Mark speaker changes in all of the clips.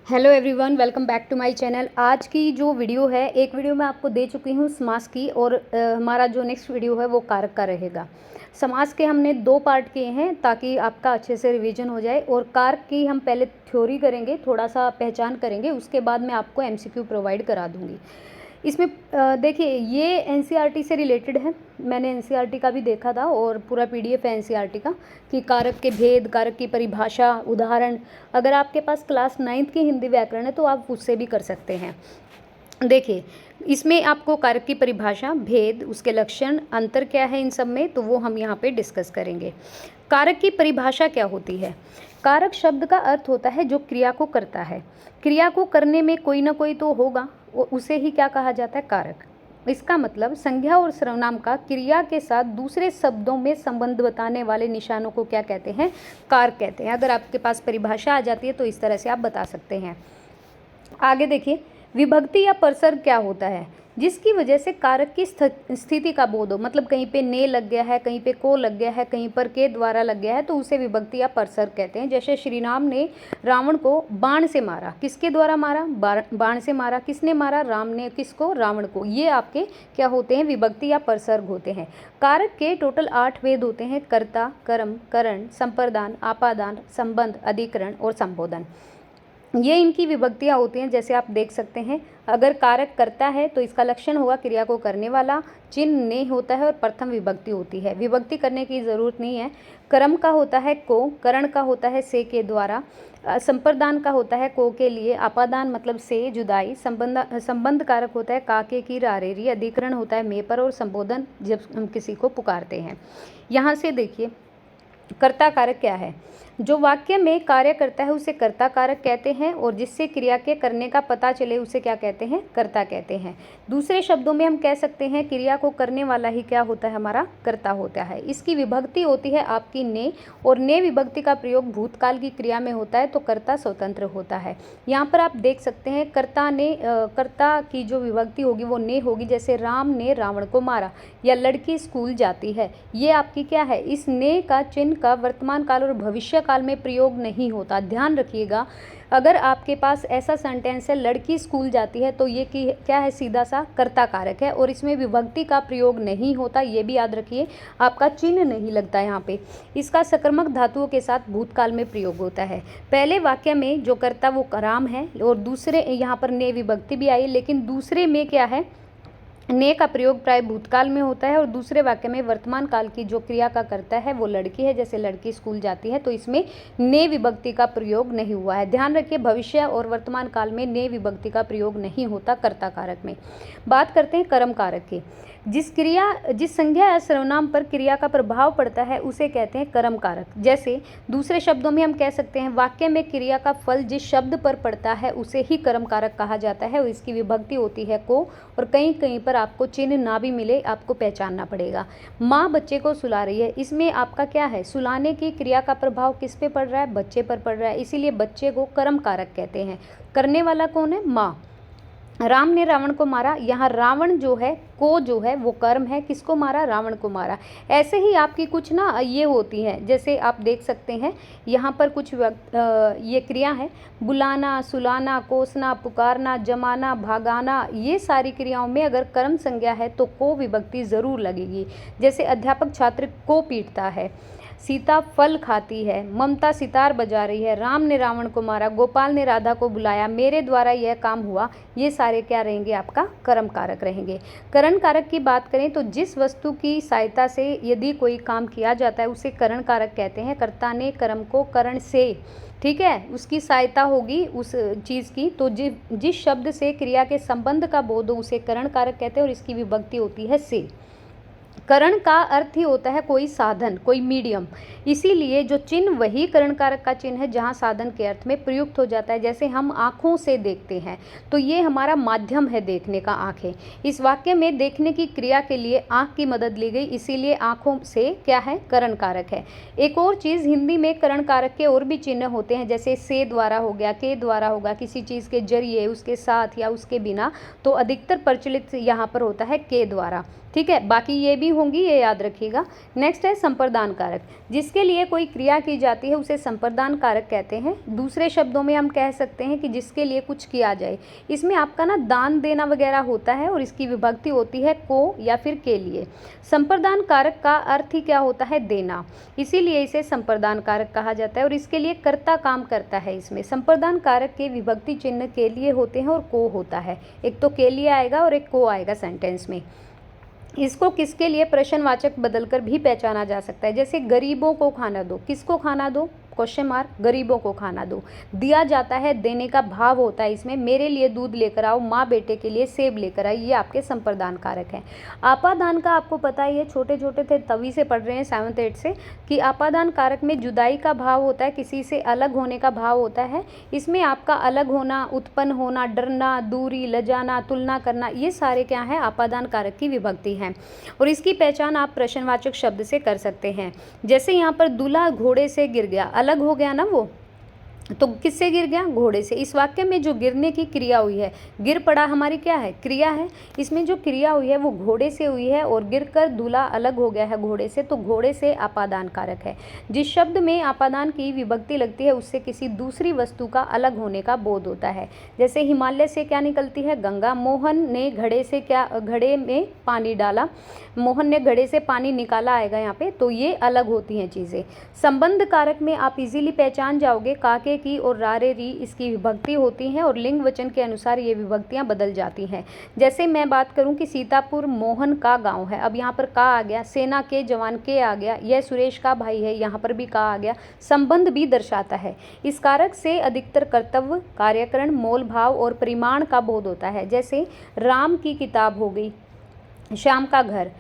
Speaker 1: Hello everyone, welcome back to my channel. आज की जो वीडियो है, एक वीडियो मैं आपको दे चुकी हूँ समास की और हमारा जो नेक्स्ट वीडियो है वो कारक का रहेगा। समास के हमने 2 पार्ट किए हैं ताकि आपका अच्छे से रिवीजन हो जाए, और कारक की हम पहले थ्योरी करेंगे, थोड़ा सा पहचान करेंगे, उसके बाद मैं आपको एमसीक्यू प्रोवाइड करा दूँगी। इसमें देखिए, ये एनसीईआरटी से रिलेटेड है। मैंने एनसीईआरटी का भी देखा था और पूरा पीडीएफ है एनसीईआरटी का कि कारक के भेद, कारक की परिभाषा, उदाहरण। अगर आपके पास क्लास 9th की हिंदी व्याकरण है तो आप उससे भी कर सकते हैं। देखिए, इसमें आपको कारक की परिभाषा, भेद, उसके लक्षण, अंतर क्या है इन सब में, तो वो हम यहाँ पे डिस्कस करेंगे। कारक की परिभाषा क्या होती है? कारक शब्द का अर्थ होता है जो क्रिया को करता है। क्रिया को करने में कोई ना कोई तो होगा, उसे ही क्या कहा जाता है? कारक। इसका मतलब संज्ञा और सर्वनाम का क्रिया के साथ दूसरे शब्दों में संबंध बताने वाले निशानों को क्या कहते हैं? कारक कहते हैं। अगर आपके पास परिभाषा आ जाती है तो इस तरह से आप बता सकते हैं। आगे देखिए, विभक्ति या परसर्ग क्या होता है? जिसकी वजह से कारक की स्थिति का बोध हो, मतलब कहीं पे ने लग गया है, कहीं पे को लग गया है, कहीं पर के द्वारा लग गया है, तो उसे विभक्ति या परसर्ग कहते हैं। जैसे श्री राम ने रावण को बाण से मारा। किसके द्वारा मारा? बाण से मारा। किसने मारा? राम ने। किसको? रावण को। ये आपके क्या होते हैं? विभक्ति या परसर्ग होते हैं। कारक के टोटल 8 भेद होते हैं: कर्ता, कर्म, करण, संप्रदान, आपादान, संबंध, अधिकरण और संबोधन। ये इनकी विभक्तियाँ होती हैं। जैसे आप देख सकते हैं, अगर कारक करता है तो इसका लक्षण होगा क्रिया को करने वाला, चिन्ह ने होता है और प्रथम विभक्ति होती है। विभक्ति करने की ज़रूरत नहीं है। कर्म का होता है को, करण का होता है से के द्वारा, संप्रदान का होता है को के लिए, आपादान मतलब से जुदाई, संबंध कारक होता है का के की रारेरी, अधिकरण होता है में पर, और संबोधन जब हम किसी को पुकारते हैं। यहाँ से देखिए, कर्ता कारक क्या है? जो वाक्य में कार्य करता है उसे कर्ता कारक कहते हैं, और जिससे क्रिया के करने का पता चले उसे क्या कहते हैं? कर्ता कहते हैं। दूसरे शब्दों में हम कह सकते हैं क्रिया को करने वाला ही क्या होता है? हमारा कर्ता होता है। इसकी विभक्ति होती है आपकी ने, और ने विभक्ति का प्रयोग भूतकाल की क्रिया में होता है तो कर्ता स्वतंत्र होता है। यहाँ पर आप देख सकते हैं कर्ता ने, कर्ता की जो विभक्ति होगी वो ने होगी। जैसे राम ने रावण को मारा, या लड़की स्कूल जाती है, ये आपकी क्या है? इस ने का चिन्ह का वर्तमान काल और भविष्य काल में प्रयोग नहीं होता। ध्यान रखिएगा, अगर आपके पास ऐसा सेंटेंस है लड़की स्कूल जाती है, तो ये क्या है? सीधा सा कर्ता कारक है, और इसमें विभक्ति का प्रयोग नहीं होता। ये भी याद रखिए, आपका चिन्ह नहीं लगता यहाँ पे। इसका सकर्मक धातुओं के साथ भूतकाल में प्रयोग होता है। पहले वाक्य में जो कर्ता वो राम है, और दूसरे यहाँ पर ने विभक्ति भी आई, लेकिन दूसरे में क्या है? ने का प्रयोग प्राय भूतकाल में होता है, और दूसरे वाक्य में वर्तमान काल की जो क्रिया का करता है वो लड़की है। जैसे लड़की स्कूल जाती है, तो इसमें ने विभक्ति का प्रयोग नहीं हुआ है। ध्यान रखिए, भविष्य और वर्तमान काल में ने विभक्ति का प्रयोग नहीं होता कर्ता कारक में। बात करते हैं कर्म कारक की। जिस संज्ञा या सर्वनाम पर क्रिया का प्रभाव पड़ता है उसे कहते हैं कर्म कारक। जैसे दूसरे शब्दों में हम कह सकते हैं वाक्य में क्रिया का फल जिस शब्द पर पड़ता है उसे ही कर्म कारक कहा जाता है, और इसकी विभक्ति होती है को, और कहीं कहीं पर आपको चिन्ह ना भी मिले, आपको पहचानना पड़ेगा। माँ बच्चे को सुला रही है, इसमें आपका क्या है? सुलाने की क्रिया का प्रभाव किस पे पड़ रहा है? बच्चे पर पड़ रहा है, इसीलिए बच्चे को कर्म कारक कहते हैं। करने वाला कौन है? माँ। राम ने रावण को मारा, यहाँ रावण जो है, को जो है वो कर्म है। किसको मारा? रावण को मारा। ऐसे ही आपकी कुछ ना ये होती हैं, जैसे आप देख सकते हैं यहाँ पर कुछ ये क्रिया है: बुलाना, सुलाना, कोसना, पुकारना, जमाना, भागाना। ये सारी क्रियाओं में अगर कर्म संज्ञा है तो को विभक्ति ज़रूर लगेगी। जैसे अध्यापक छात्र को पीटता है, सीता फल खाती है, ममता सितार बजा रही है, राम ने रावण को मारा, गोपाल ने राधा को बुलाया, मेरे द्वारा यह काम हुआ। ये सारे क्या रहेंगे? आपका कर्म कारक रहेंगे। करण कारक की बात करें तो जिस वस्तु की सहायता से यदि कोई काम किया जाता है उसे करण कारक कहते हैं। कर्ता ने कर्म को करण से, ठीक है, उसकी सहायता होगी उस चीज़ की, तो जिस शब्द से क्रिया के संबंध का बोध हो उसे करण कारक कहते हैं, और इसकी विभक्ति होती है से। करण का अर्थ ही होता है कोई साधन, कोई मीडियम। इसीलिए जो चिन्ह वही करण कारक का चिन्ह है जहाँ साधन के अर्थ में प्रयुक्त हो जाता है। जैसे हम आँखों से देखते हैं, तो ये हमारा माध्यम है देखने का, आँखें। इस वाक्य में देखने की क्रिया के लिए आँख की मदद ली गई, इसीलिए आँखों से क्या है? करण कारक है। एक और चीज़, हिंदी में करण कारक के और भी चिन्ह होते हैं, जैसे से द्वारा हो गया, के द्वारा होगा, किसी चीज़ के जरिए, उसके साथ या उसके बिना। तो अधिकतर प्रचलित यहाँ पर होता है के द्वारा, ठीक है, बाकी ये भी होंगी, ये याद रखिएगा। नेक्स्ट है संप्रदान कारक। जिसके लिए कोई क्रिया की जाती है उसे संप्रदान कारक कहते हैं। दूसरे शब्दों में हम कह सकते हैं कि जिसके लिए कुछ किया जाए। इसमें आपका ना दान देना वगैरह होता है और इसकी विभक्ति होती है को या फिर के लिए। संप्रदान कारक का अर्थ ही क्या होता है? देना, इसीलिए इसे संप्रदान कारक कहा जाता है और इसके लिए कर्ता काम करता है। इसमें संप्रदान कारक के विभक्ति चिन्ह के लिए होते हैं और को होता है। एक तो के लिए आएगा और एक को आएगा सेंटेंस में। इसको किसके लिए प्रश्नवाचक बदलकर भी पहचाना जा सकता है, जैसे गरीबों को खाना दो। किसको खाना दो? क्वेश्चन मार्क, गरीबों को खाना दो। दिया जाता है, देने का भाव होता है इसमें। मेरे लिए दूध लेकर आओ, माँ बेटे के लिए सेब लेकर आई, ये आपके संप्रदान कारक हैं। आपादान का आपको पता ही है, छोटे छोटे थे तभी से पढ़ रहे हैं 7th 8th से, कि आपादान कारक में जुदाई का भाव होता है, किसी से अलग होने का भाव होता है। इसमें आपका अलग होना, उत्पन्न होना, डरना, दूरी, लजाना, तुलना करना, ये सारे क्या है? आपादान कारक की विभक्ति हैं और इसकी पहचान आप प्रश्नवाचक शब्द से कर सकते हैं। जैसे यहाँ पर दूल्हा घोड़े से गिर गया, अलग हो गया ना वो, तो किससे गिर गया? घोड़े से। इस वाक्य में जो गिरने की क्रिया हुई है, गिर पड़ा हमारी क्या है? क्रिया है। इसमें जो क्रिया हुई है वो घोड़े से हुई है और गिरकर दूल्हा अलग हो गया है घोड़े से, तो घोड़े से आपादान कारक है। जिस शब्द में आपादान की विभक्ति लगती है उससे किसी दूसरी वस्तु का अलग होने का बोध होता है। जैसे हिमालय से क्या निकलती है? गंगा। मोहन ने घड़े से क्या, घड़े में पानी डाला, मोहन ने घड़े से पानी निकाला आएगा यहाँ पे, तो ये अलग होती हैं चीज़ें। संबंध कारक में आप इजीली पहचान जाओगे, काके की और रारे री इसकी विभक्ति होती हैं और लिंग वचन के अनुसार ये विभक्तियां बदल जाती हैं। जैसे मैं बात करूं कि सीतापुर मोहन का गांव है, अब यहाँ पर का आ गया, सेना के जवान के आ गया, यह सुरेश का भाई है, यहाँ पर भी का आ गया, संबंध भी दर्शाता है। इस कारक से अधिकतर कर्तव्य, कार्यकरण, मोल भाव और परिमाण का बोध होता है। जैसे राम की किताब हो गई, श्याम का घर।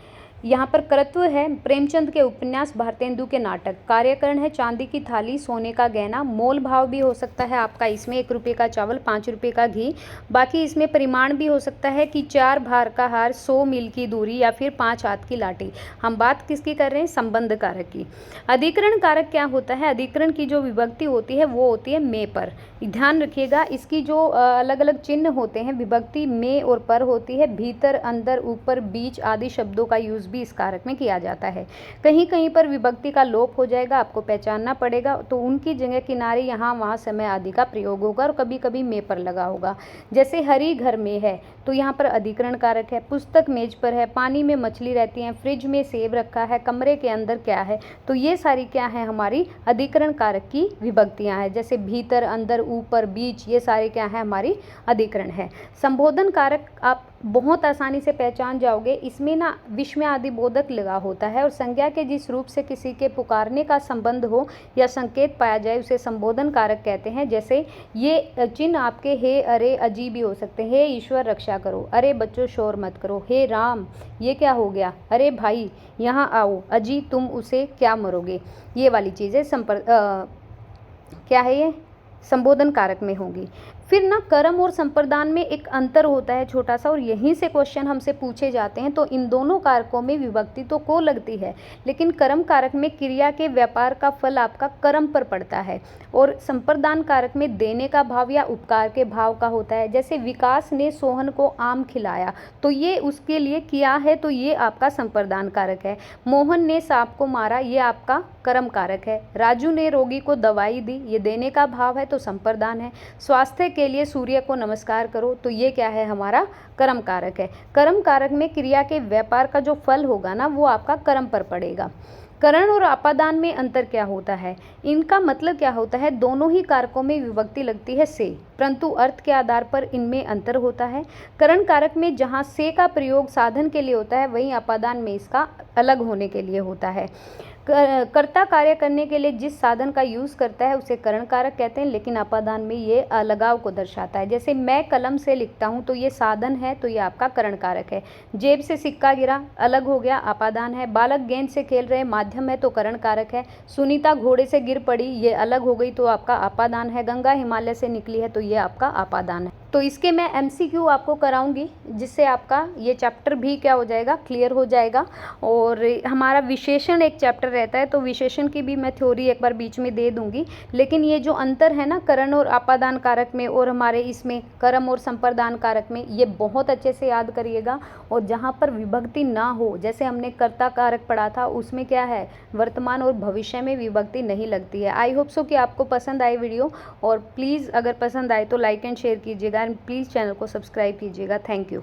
Speaker 1: यहाँ पर कर्तव्य है प्रेमचंद के उपन्यास, भारतेंदु के नाटक। कार्यकरण है चांदी की थाली, सोने का गहना। मोल भाव भी हो सकता है आपका इसमें 1 रुपये का चावल, 5 रुपये का घी। बाकी इसमें परिमाण भी हो सकता है कि 4 भार का हार, 100 मील की दूरी या फिर 5 हाथ की लाठी। हम बात किसकी कर रहे हैं? संबंध कारक की। अधिकरण कारक क्या होता है? अधिकरण की जो विभक्ति होती है वो होती है में पर। ध्यान रखिएगा, इसकी जो अलग अलग चिन्ह होते हैं, विभक्ति में और पर होती है। भीतर, अंदर, ऊपर, बीच आदि शब्दों का यूज भी इस कारक में किया जाता है। कहीं कहीं पर विभक्ति का लोप हो जाएगा, आपको पहचानना पड़ेगा, तो उनकी जगह किनारे, यहाँ वहाँ, समय आदि का प्रयोग होगा और कभी कभी में पर लगा होगा। जैसे हरी घर में है, तो यहाँ पर अधिकरण कारक है। पुस्तक मेज पर है, पानी में मछली रहती है, फ्रिज में सेब रखा है, कमरे के अंदर क्या है, तो ये सारी क्या है? हमारी अधिकरण कारक की विभक्तियाँ हैं। जैसे भीतर, अंदर, ऊपर, बीच, ये सारे क्या है? हमारी अधिकरण है। संबोधन कारक आप बहुत आसानी से पहचान जाओगे। इसमें ना विस्मय आदि बोधक लगा होता है और संज्ञा के जिस रूप से किसी के पुकारने का संबंध हो या संकेत पाया जाए उसे संबोधन कारक कहते हैं। जैसे ये चिन्ह आपके हे, अरे, अजी भी हो सकते हैं। हे ईश्वर रक्षा करो, अरे बच्चों शोर मत करो, हे राम, ये क्या हो गया, अरे भाई यहाँ आओ, अजी तुम उसे क्या मरोगे, ये वाली चीज़ें क्या है? ये संबोधन कारक में होंगी। फिर ना कर्म और संप्रदान में एक अंतर होता है छोटा सा, और यहीं से क्वेश्चन हमसे पूछे जाते हैं। तो इन दोनों कारकों में विभक्ति तो को लगती है, लेकिन कर्म कारक में क्रिया के व्यापार का फल आपका कर्म पर पड़ता है और संप्रदान कारक में देने का भाव या उपकार के भाव का होता है। जैसे विकास ने सोहन को आम खिलाया, तो ये उसके लिए किया है, तो ये आपका संप्रदान कारक है। मोहन ने सांप को मारा, ये आपका कर्म कारक है। राजू ने रोगी को दवाई दी, ये देने का भाव है, तो संप्रदान है। स्वास्थ्य के लिए सूर्य को नमस्कार करो, तो ये क्या है? हमारा कर्म कारक है। कर्म कारक में क्रिया के व्यापार का जो फल होगा ना वो आपका कर्म पर पड़ेगा। करण और आपादान में अंतर क्या होता है? इनका मतलब क्या होता है? दोनों ही कारकों में विभक्ति लगती है से, परंतु अर्थ के आधार पर इनमें अंतर होता है। करण कारक में जहाँ से का प्रयोग साधन के लिए होता है, वहीं आपादान में इसका अलग होने के लिए होता है। कर्ता कार्य करने के लिए जिस साधन का यूज़ करता है उसे करण कारक कहते हैं, लेकिन आपादान में ये अलगाव को दर्शाता है। जैसे मैं कलम से लिखता हूँ, तो ये साधन है, तो ये आपका करण कारक है। जेब से सिक्का गिरा, अलग हो गया, आपादान है। बालक गेंद से खेल रहे, माध्यम है, तो करण कारक है। सुनीता घोड़े से गिर पड़ी, ये अलग हो गई, तो आपका आपादान है। गंगा हिमालय से निकली है, तो ये आपका आपादान है। तो तो इसके मैं MCQ आपको कराऊंगी, जिससे आपका ये चैप्टर भी क्या हो जाएगा, क्लियर हो जाएगा। और हमारा विशेषण एक चैप्टर रहता है, तो विशेषण की भी मैं थ्योरी एक बार बीच में दे दूंगी। लेकिन ये जो अंतर है ना करण और आपादान कारक में और हमारे इसमें कर्म और संप्रदान कारक में, ये बहुत अच्छे से याद करिएगा। और जहाँ पर विभक्ति ना हो, जैसे हमने कर्ता कारक पढ़ा था, उसमें क्या है, वर्तमान और भविष्य में विभक्ति नहीं लगती है। आई होप सो कि आपको पसंद आए वीडियो, और प्लीज़ अगर पसंद आए तो लाइक एंड शेयर कीजिएगा, एंड प्लीज़ चैनल को सब्सक्राइब कीजिएगा। Thank you.